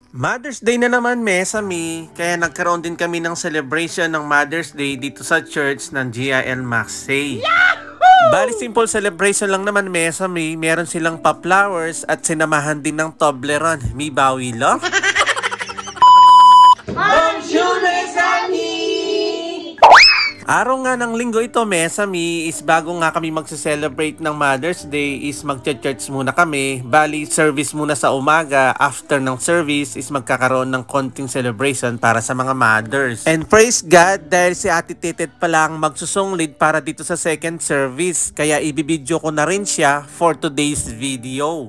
Mother's Day na naman, Mesami. Kaya nagkaroon din kami ng celebration ng Mother's Day dito sa church ng GIL Maxey. Bali, simple celebration lang naman, Mesami. Meron silang pa-flowers at sinamahan din ng Toblerone. Mi bawi lo? Araw nga ng linggo ito, Mesami, is bago nga kami magse-celebrate ng Mother's Day is magcha-church muna kami. Bali, service muna sa umaga. After ng service is magkakaroon ng konting celebration para sa mga mothers. And praise God, dahil si Ate Titit pala ang magsusunglid para dito sa second service. Kaya ibibidyo ko na rin siya for today's video.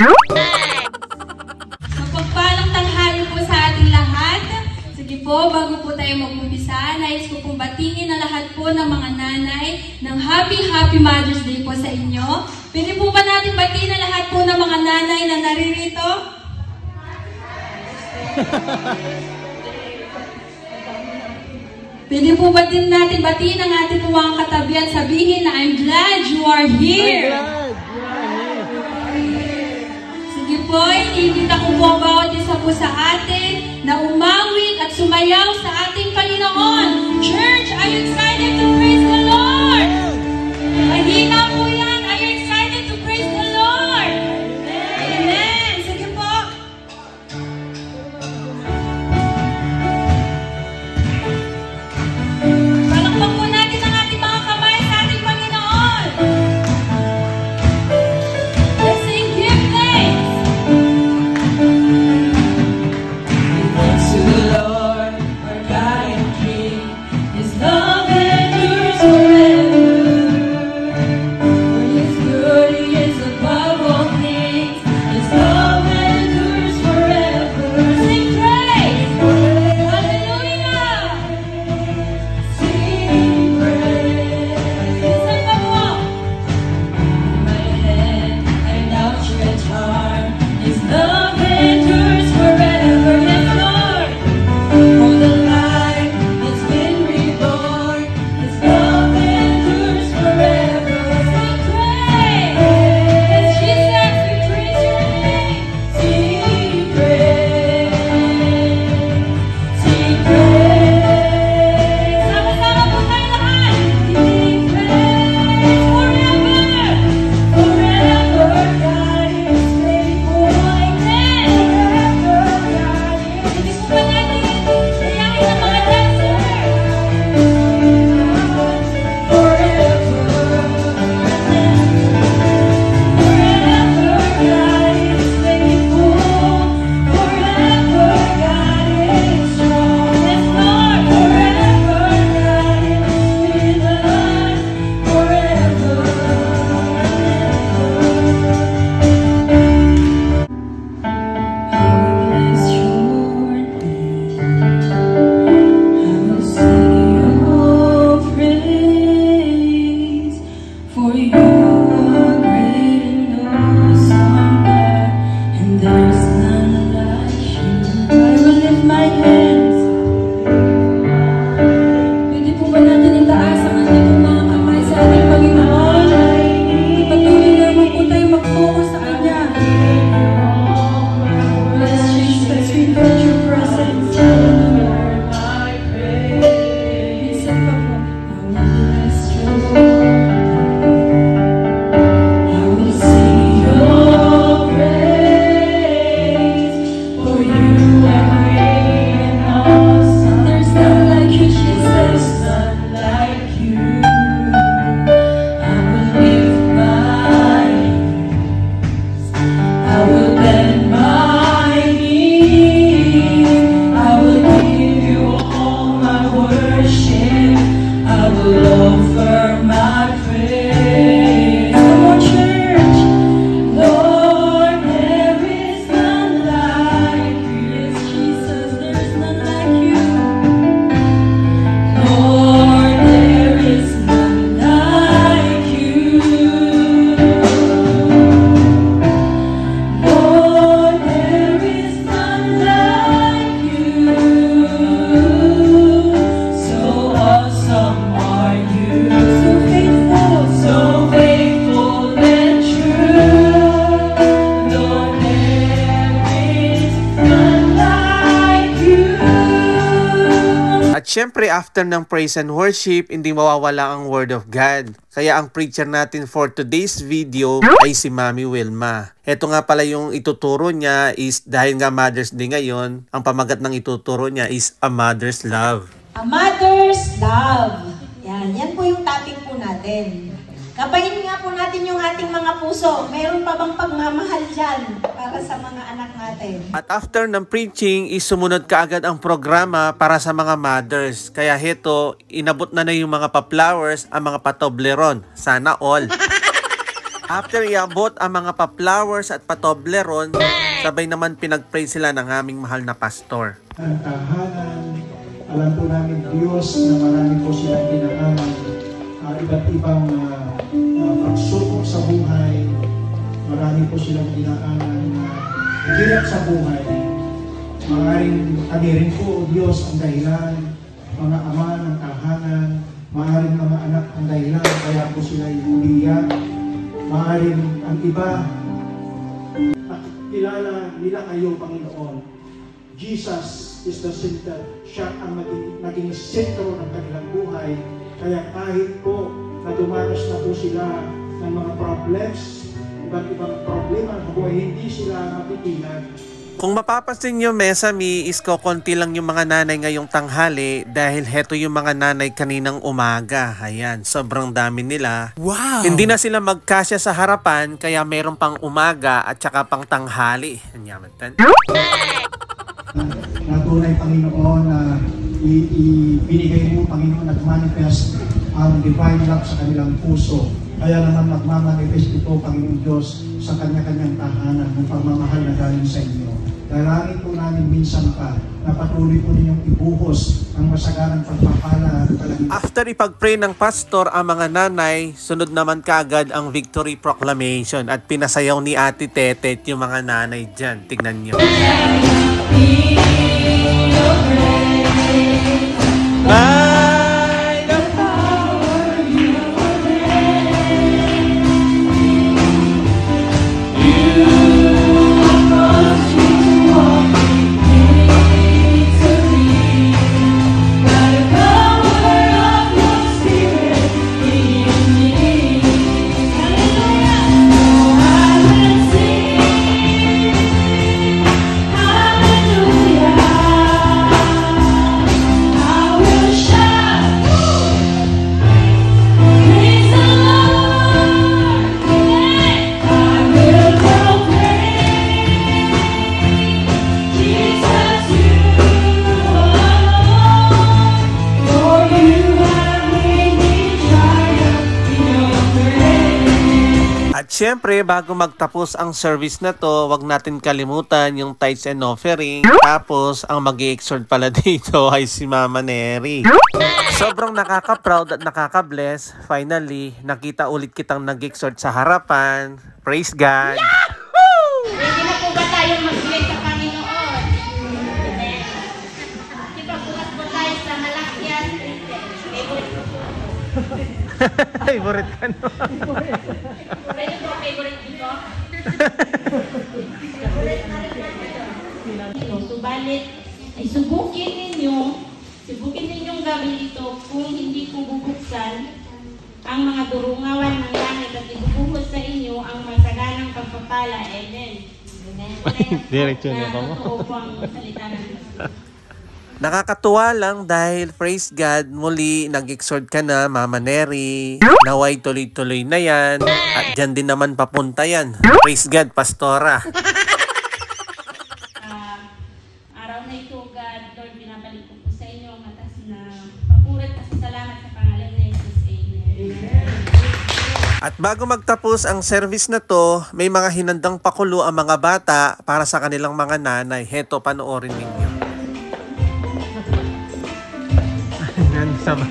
Mapagpalang tanghali po sa ating lahat. Sige po, bago po tayo mag-umpisa, nais ko pong batingin na lahat po ng mga nanay ng Happy Mother's Day po sa inyo. Pwede po ba natin batiin na lahat po ng mga nanay na naririto? Pwede po ba din natin batiin ang ating mga katabi at sabihin na I'm glad you are here. Sige po, iibig ako po ang bawat isa po sa atin na umawit at sumayaw sa ating Panginoon. Church, are you excited to praise the Lord? Mahina po yan. Are you excited to praise the Lord? Amen. Sige po. Palakpak po natin ang ating mga kamay sa ating Panginoon. Let's sing, give thanks. At syempre, after ng praise and worship, hindi mawawala ang Word of God. Kaya ang preacher natin for today's video ay si Mami Wilma. Ito nga pala yung ituturo niya is, dahil nga Mother's Day ngayon, ang pamagat ng ituturo niya is A Mother's Love. A Mother's Love. Yan po yung topic po natin. Kapahin nga po natin yung ating mga puso. Meron pa bang pagmamahal dyan para sa mga anak natin? At after ng preaching, is sumunod kaagad ang programa para sa mga mothers. Kaya heto, inabot na yung mga pa-flowers, ang mga pa-Toblerone. Sana all. After iabot ang mga pa-flowers at pa-Toblerone, sabay naman pinag-pray sila ng aming mahal na pastor. Ang tahanan, alam po namin Diyos na marami po silang dinaanan, iba't ibang pagsubok sa buhay, marami po silang dinaanan na hirap sa buhay. Maaaring kami rin po, O Diyos, ang dahilan, mga ama ng tahanan, maaaring mga anak ang dahilan, kaya po sila umiyak. Maaaring ang iba, kilala nila kayo, Panginoon. Jesus is the center. Siya ang naging sentro ng kanilang buhay. Kaya kahit po na dumanas na po sila ng mga problems, iba't ibang problema sa buhay, hindi sila mapipilan. Kung mapapansin nyo, Mesami, is konti lang yung mga nanay ngayong tanghali dahil heto yung mga nanay kaninang umaga. Ayan, sobrang dami nila. Wow! Hindi na sila magkasya sa harapan, kaya meron pang umaga at saka pang tanghali. Anyaman. Natunay, Panginoon, na ibinigay mo, Panginoon, at manifest ang divine love sa kanilang puso. Kaya naman magmamanifest ito, Panginoon Diyos, sa kanya-kanyang tahanan ng pagmamahal na galing sa inyo. Dalangin po namin minsan pa na patuloy po ninyong ibuhos ang masaganang pagpapala at kalagitnaan. After ipag-pray ng pastor ang mga nanay, sunod naman kaagad ang victory proclamation at pinasayaw ni Ate Tetet yung mga nanay dyan. Tignan nyo. Siyempre, bago magtapos ang service na to, wag natin kalimutan yung tithes and offering. Tapos, ang mag-i-exhort pala dito ay si Mama Neri. Sobrang nakaka-proud at nakaka-bless. Finally, nakita ulit kitang nag-exhort sa harapan. Praise God! Yahoo! Ready na po ba tayong mag-bless sa Panginoon? Ipabukas po tayo sa Malakyan. Favorite ko po. Favorite ka no? Pwede po, favorite dito. Subalit, ay subukin ninyong gawin ito kung hindi ko bubuksan ang mga durungawan ng langit at ibubuhos sa inyo ang masaganang pagpapala. Amen. Diretso na ba mo? Totoo po ang salita ng Diyos. Nakakatuwa lang dahil praise God, muli nag-exhort ka na, Mama Neri. Naway tuloy-tuloy na yan. At dyan din naman papunta yan. Praise God, Pastora. Araw na ito, God, Lord, binabalik ko po sa inyo ang matas na papurit at salamat sa pangalan ni Jesus. Amen. At bago magtapos ang service na to, may mga hinandang pakulo ang mga bata para sa kanilang mga nanay. Heto, panoorin ninyo. Sama.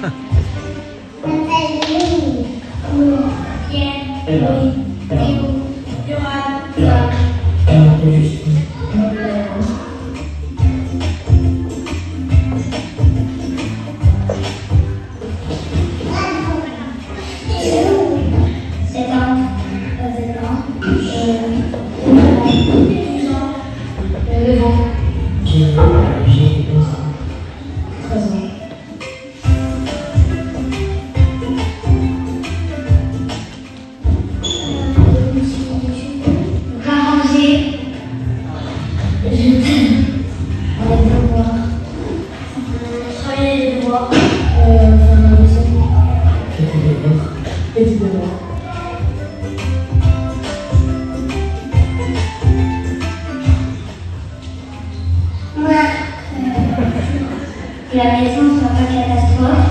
La maison sera pas catastrophe.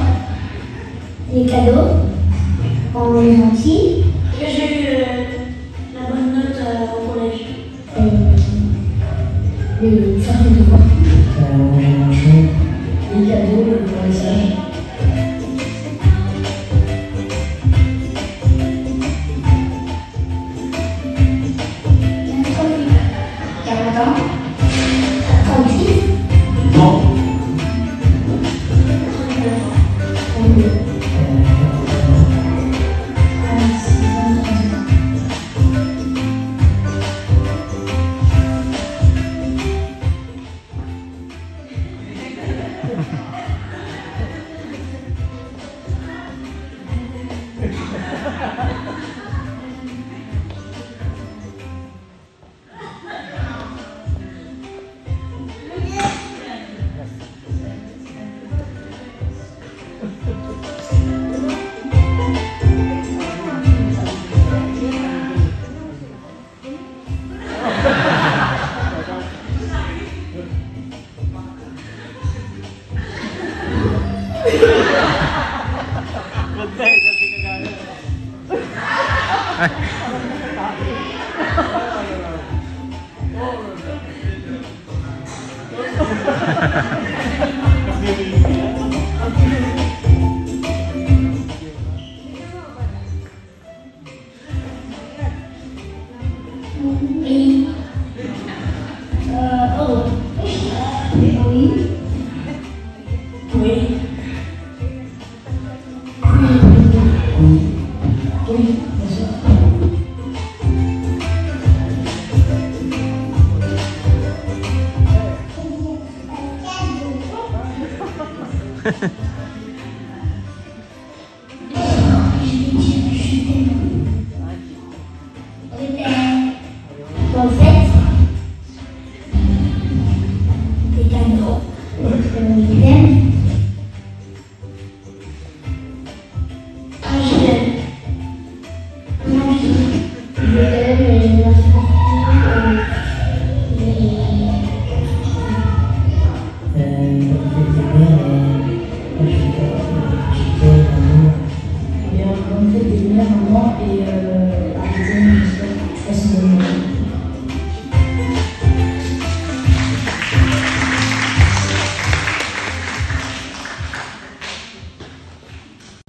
Les cadeaux. On est gentil. J'ai eu la bonne note au collège. Les charges de quoi les cadeaux, le message.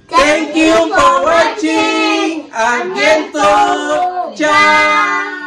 Thank you for watching. Again to Ciao.